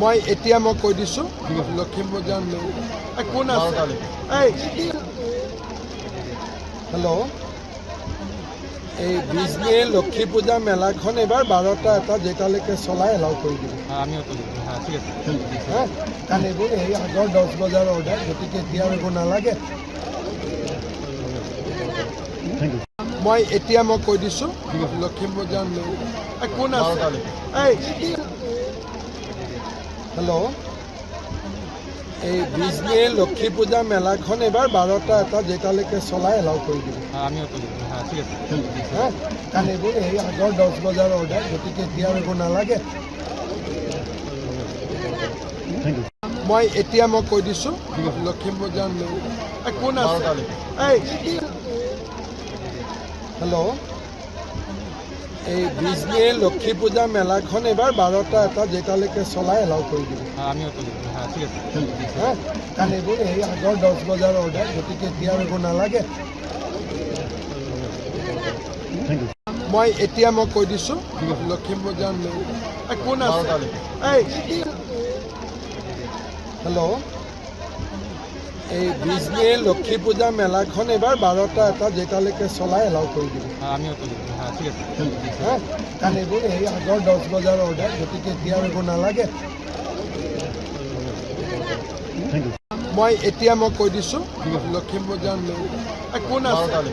মই এতিয়া কৈ দিছোঁ লখিমপুৰ যাম কোন আছে হেল্ল' এই বিজনীয়ে লক্ষী পূজা মেলাখন এবাৰ 12টা এটা জেগালৈকে চলাই এলাউ কৰি দিব কাৰণ এইবোৰ এই আগৰ 10 বজাৰ অৰ্ডাৰ গতিকে এতিয়া এইবোৰ নালাগে মই এতিয়া কৈ দিছোঁ লখিমপুৰ যাম কোন আছে হেল্ল' এই বিজনীয়ে লক্ষী পূজা মেলাখন এবাৰ 12টা এটা জেগালৈকে চলাই এলাউ কৰি দিব কাৰণ এইবোৰ এই আগৰ 10 বজাৰ অৰ্ডাৰ গতিকে এতিয়া এইবোৰ নালাগে মই এতিয়া কৈ দিছোঁ লখিমপুৰ যাম কোন আছে হেল্ল' এই বিজনীয়ে লক্ষী পূজা মেলাখন এবাৰ 12টা এটা জেগালৈকে চলাই এলাউ কৰি দিব কাৰণ এইবোৰ এই আগৰ 10 বজাৰ অৰ্ডাৰ গতিকে এতিয়া এইবোৰ নালাগে মই এতিয়া কৈ দিছোঁ লখিমপুৰ যাম কোন আছে হেল্ল' এই বিজনীয়ে লক্ষী পূজা মেলাখন এবাৰ 12টা এটা জেগালৈকে চলাই এলাউ কৰি দিব কাৰণ এইবোৰ এই আগৰ 10 বজাৰ অৰ্ডাৰ গতিকে এতিয়া এইবোৰ নালাগে মই এতিয়া কৈ দিছোঁ লখিমপুৰ যাম কোন আছে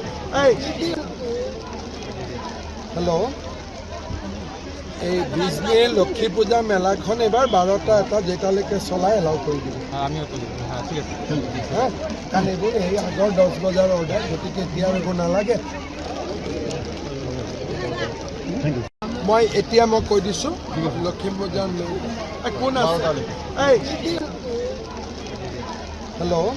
হেল্ল' এই বিজনীয়ে লক্ষী পূজা মেলাখন এবাৰ 12টা এটা জেগালৈকে চলাই এলাউ কৰি দিব কাৰণ এইবোৰ এই আগৰ 10 বজাৰ অৰ্ডাৰ গতিকে এতিয়া এইবোৰ নালাগে মই এতিয়া কৈ দিছোঁ লখিমপুৰ যাম কোন আছে হেল্ল'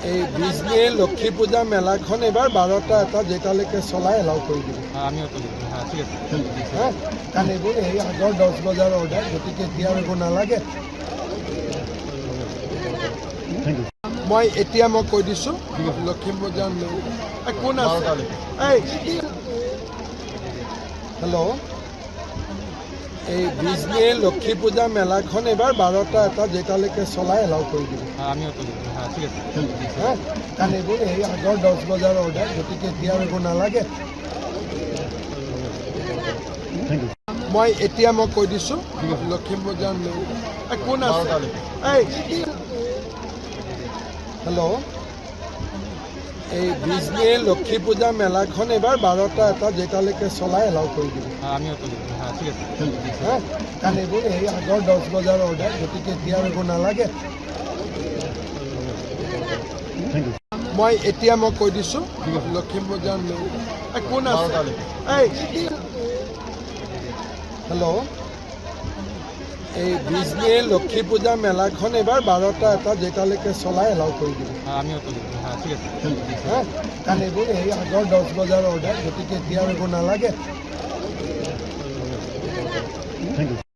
এই বিজনীয়ে লক্ষী পূজা মেলাখন এবাৰ 12টা এটা জেগালৈকে চলাই এলাউ কৰি দিব কাৰণ এইবোৰ এই আগৰ 10 বজাৰ অৰ্ডাৰ গতিকে এতিয়া এইবোৰ নালাগে মই এতিয়া কৈ দিছোঁ লখিমপুৰ যাম কোন আছে হেল্ল' এই বিজনীয়ে লক্ষী পূজা মেলাখন এবাৰ 12টা এটা জেগালৈকে চলাই এলাউ কৰি দিব কাৰণ এইবোৰ এই আগৰ 10 বজাৰ অৰ্ডাৰ গতিকে এতিয়া এইবোৰ নালাগে মই এতিয়া কৈ দিছোঁ লখিমপুৰ যাম কোন আছে হেল্ল' এই বিজনীয়ে লক্ষী পূজা মেলাখন এবাৰ 12টা এটা জেগালৈকে চলাই এলাউ কৰি দিব কাৰণ এইবোৰ এই আগৰ 10 বজাৰ অৰ্ডাৰ গতিকে এতিয়া এইবোৰ নালাগে মই এতিয়া কৈ দিছোঁ লখিমপুৰ যাম কোন আছে হেল্ল' এই বিজনীয়ে লক্ষী পূজা মেলাখন এবাৰ 12টা এটা জেগালৈকে চলাই এলাউ কৰি দিব কাৰণ এইবোৰ এই আগৰ 10 বজাৰ অৰ্ডাৰ গতিকে এতিয়া এইবোৰ নালাগে